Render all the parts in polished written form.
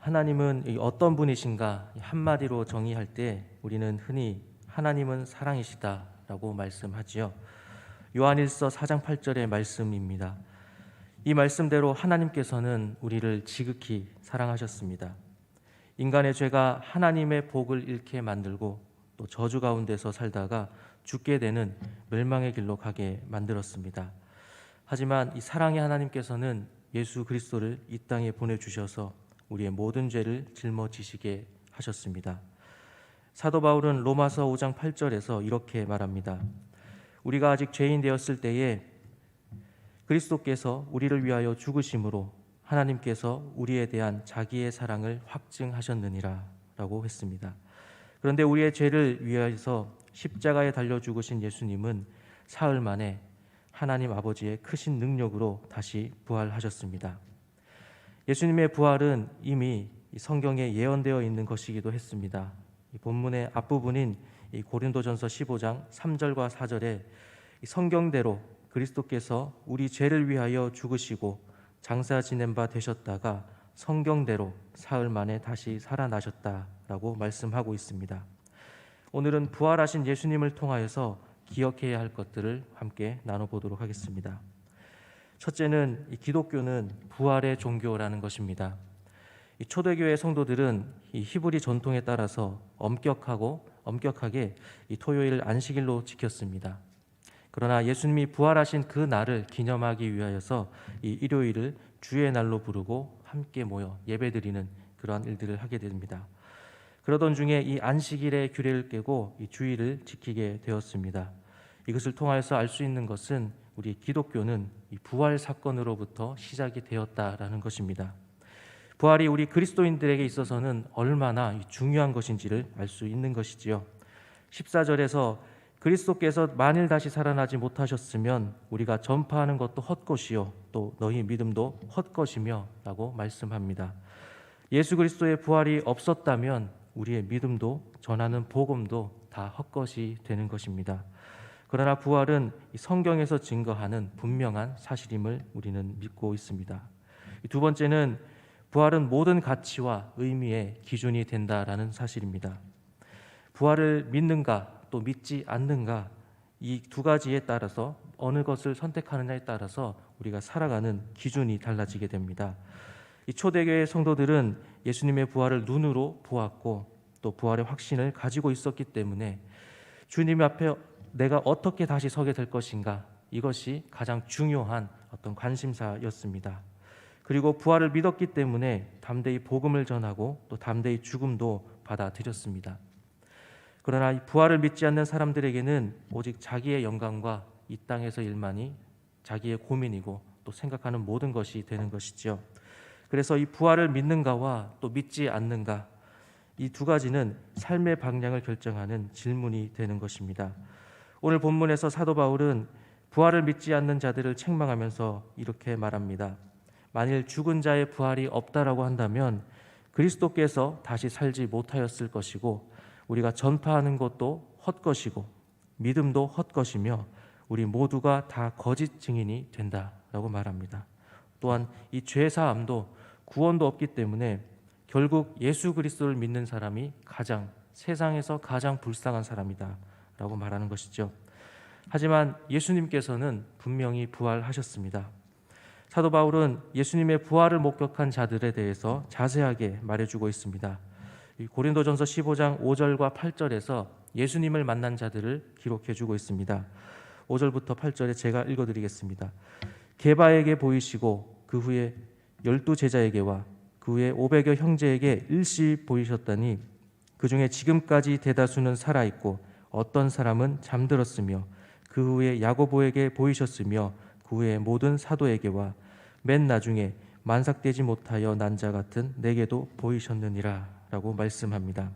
하나님은 어떤 분이신가 한마디로 정의할 때 우리는 흔히 하나님은 사랑이시다라고 말씀하지요. 요한일서 4장 8절의 말씀입니다. 이 말씀대로 하나님께서는 우리를 지극히 사랑하셨습니다. 인간의 죄가 하나님의 복을 잃게 만들고 또 저주 가운데서 살다가 죽게 되는 멸망의 길로 가게 만들었습니다. 하지만 이 사랑의 하나님께서는 예수 그리스도를 이 땅에 보내주셔서 우리의 모든 죄를 짊어지시게 하셨습니다. 사도 바울은 로마서 5장 8절에서 이렇게 말합니다. 우리가 아직 죄인 되었을 때에 그리스도께서 우리를 위하여 죽으심으로 하나님께서 우리에 대한 자기의 사랑을 확증하셨느니라 라고 했습니다. 그런데 우리의 죄를 위하여서 십자가에 달려 죽으신 예수님은 사흘 만에 하나님 아버지의 크신 능력으로 다시 부활하셨습니다. 예수님의 부활은 이미 성경에 예언되어 있는 것이기도 했습니다. 이 본문의 앞부분인 이 고린도전서 15장 3절과 4절에 성경대로 그리스도께서 우리 죄를 위하여 죽으시고 장사 지낸 바 되셨다가 성경대로 사흘 만에 다시 살아나셨다라고 말씀하고 있습니다. 오늘은 부활하신 예수님을 통하여서 기억해야 할 것들을 함께 나눠보도록 하겠습니다. 첫째는 이 기독교는 부활의 종교라는 것입니다. 이 초대교회 성도들은 이 히브리 전통에 따라서 엄격하게 이 토요일 안식일로 지켰습니다. 그러나 예수님이 부활하신 그 날을 기념하기 위하여서 이 일요일을 주의 날로 부르고 함께 모여 예배드리는 그러한 일들을 하게 됩니다. 그러던 중에 이 안식일의 규례를 깨고 이 주일을 지키게 되었습니다. 이것을 통하여서 알 수 있는 것은 우리 기독교는 이 부활 사건으로부터 시작이 되었다라는 것입니다. 부활이 우리 그리스도인들에게 있어서는 얼마나 중요한 것인지를 알 수 있는 것이지요. 14절에서 그리스도께서 만일 다시 살아나지 못하셨으면 우리가 전파하는 것도 헛것이요 또 너희 믿음도 헛것이며 라고 말씀합니다. 예수 그리스도의 부활이 없었다면 우리의 믿음도 전하는 복음도 다 헛것이 되는 것입니다. 그러나 부활은 성경에서 증거하는 분명한 사실임을 우리는 믿고 있습니다. 두 번째는 부활은 모든 가치와 의미의 기준이 된다라는 사실입니다. 부활을 믿는가 또 믿지 않는가 이 두 가지에 따라서 어느 것을 선택하느냐에 따라서 우리가 살아가는 기준이 달라지게 됩니다. 이 초대교회 성도들은 예수님의 부활을 눈으로 보았고 또 부활의 확신을 가지고 있었기 때문에 주님 앞에 내가 어떻게 다시 서게 될 것인가 이것이 가장 중요한 어떤 관심사였습니다. 그리고 부활을 믿었기 때문에 담대히 복음을 전하고 또 담대히 죽음도 받아들였습니다. 그러나 이 부활을 믿지 않는 사람들에게는 오직 자기의 영광과 이 땅에서 일만이 자기의 고민이고 또 생각하는 모든 것이 되는 것이죠. 그래서 이 부활을 믿는가와 또 믿지 않는가 이 두 가지는 삶의 방향을 결정하는 질문이 되는 것입니다. 오늘 본문에서 사도 바울은 부활을 믿지 않는 자들을 책망하면서 이렇게 말합니다. 만일 죽은 자의 부활이 없다라고 한다면 그리스도께서 다시 살지 못하였을 것이고 우리가 전파하는 것도 헛것이고 믿음도 헛것이며 우리 모두가 다 거짓 증인이 된다라고 말합니다. 또한 이 죄사함도 구원도 없기 때문에 결국 예수 그리스도를 믿는 사람이 세상에서 가장 불쌍한 사람이다라고 말하는 것이죠. 하지만 예수님께서는 분명히 부활하셨습니다. 사도 바울은 예수님의 부활을 목격한 자들에 대해서 자세하게 말해주고 있습니다. 고린도전서 15장 5절과 8절에서 예수님을 만난 자들을 기록해주고 있습니다. 5절부터 8절에 제가 읽어드리겠습니다. 게바에게 보이시고 그 후에 12제자에게와 그 후에 500여 형제에게 일시 보이셨더니 그 중에 지금까지 대다수는 살아있고 어떤 사람은 잠들었으며 그 후에 야고보에게 보이셨으며 그 후에 모든 사도에게와 맨 나중에 만삭되지 못하여 난 자 같은 내게도 보이셨느니라 라고 말씀합니다.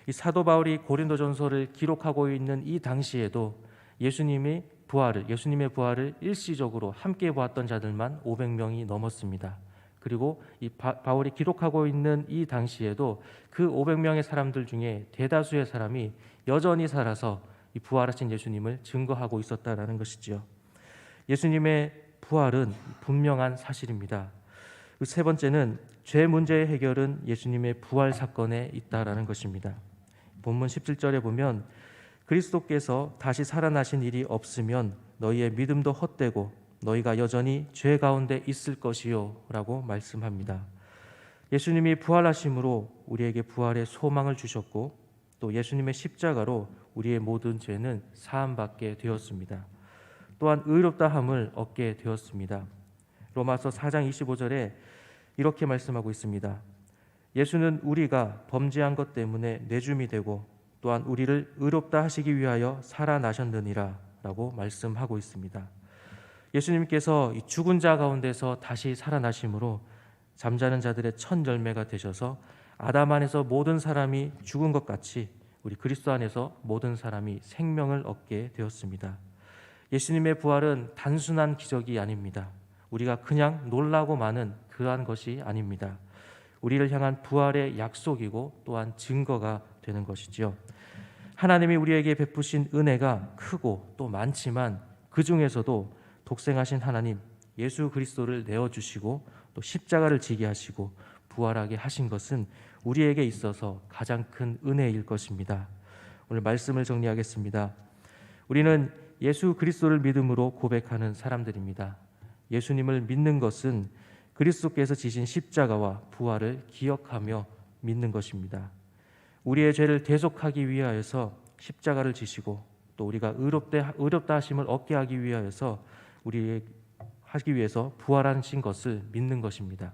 이 사도 바울이 고린도전서를 기록하고 있는 이 당시에도 예수님의 부활을 일시적으로 함께 보았던 자들만 500명이 넘었습니다. 그리고 이 바울이 기록하고 있는 이 당시에도 그 500명의 사람들 중에 대다수의 사람이 여전히 살아서 이 부활하신 예수님을 증거하고 있었다라는 것이지요. 예수님의 부활은 분명한 사실입니다. 그 세 번째는 죄 문제의 해결은 예수님의 부활 사건에 있다라는 것입니다. 본문 17절에 보면 그리스도께서 다시 살아나신 일이 없으면 너희의 믿음도 헛되고 너희가 여전히 죄 가운데 있을 것이요 라고 말씀합니다. 예수님이 부활하심으로 우리에게 부활의 소망을 주셨고 또 예수님의 십자가로 우리의 모든 죄는 사함받게 되었습니다. 또한 의롭다함을 얻게 되었습니다. 로마서 4장 25절에 이렇게 말씀하고 있습니다. 예수는 우리가 범죄한 것 때문에 내줌이 되고 또한 우리를 의롭다 하시기 위하여 살아나셨느니라 라고 말씀하고 있습니다. 예수님께서 이 죽은 자 가운데서 다시 살아나심으로 잠자는 자들의 첫 열매가 되셔서 아담 안에서 모든 사람이 죽은 것 같이 우리 그리스도 안에서 모든 사람이 생명을 얻게 되었습니다. 예수님의 부활은 단순한 기적이 아닙니다. 우리가 그냥 놀라고 마는 그러한 것이 아닙니다. 우리를 향한 부활의 약속이고 또한 증거가 되는 것이지요. 하나님이 우리에게 베푸신 은혜가 크고 또 많지만 그 중에서도 독생하신 하나님 예수 그리스도를 내어주시고 또 십자가를 지게 하시고 부활하게 하신 것은 우리에게 있어서 가장 큰 은혜일 것입니다. 오늘 말씀을 정리하겠습니다. 우리는 예수 그리스도를 믿음으로 고백하는 사람들입니다. 예수님을 믿는 것은 그리스도께서 지신 십자가와 부활을 기억하며 믿는 것입니다. 우리의 죄를 대속하기 위하여서 십자가를 지시고 또 우리가 의롭다 하심을 얻게 하기 위하여서 하기 위해서 부활하신 것을 믿는 것입니다.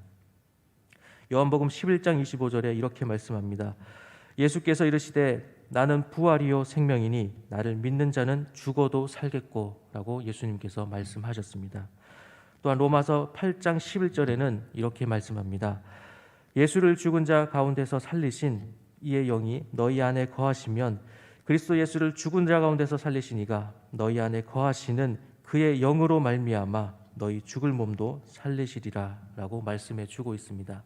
요한복음 11장 25절에 이렇게 말씀합니다. 예수께서 이르시되 나는 부활이요 생명이니 나를 믿는 자는 죽어도 살겠고 라고 예수님께서 말씀하셨습니다. 또한 로마서 8장 11절에는 이렇게 말씀합니다. 예수를 죽은 자 가운데서 살리신 이의 영이 너희 안에 거하시면 그리스도 예수를 죽은 자 가운데서 살리신 이가 너희 안에 거하시는 그의 영으로 말미암아 너희 죽을 몸도 살리시리라 라고 말씀해 주고 있습니다.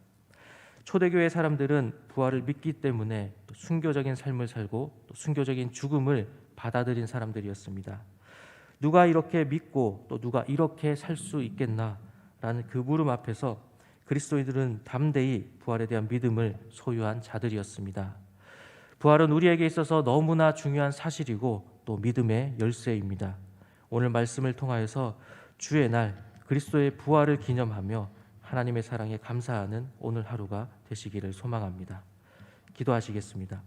초대교회 사람들은 부활을 믿기 때문에 또 순교적인 삶을 살고 또 순교적인 죽음을 받아들인 사람들이었습니다. 누가 이렇게 믿고 또 누가 이렇게 살 수 있겠나라는 그 물음 앞에서 그리스도인들은 담대히 부활에 대한 믿음을 소유한 자들이었습니다. 부활은 우리에게 있어서 너무나 중요한 사실이고 또 믿음의 열쇠입니다. 오늘 말씀을 통하여서 주의 날 그리스도의 부활을 기념하며 하나님의 사랑에 감사하는 오늘 하루가 되시기를 소망합니다. 기도하시겠습니다.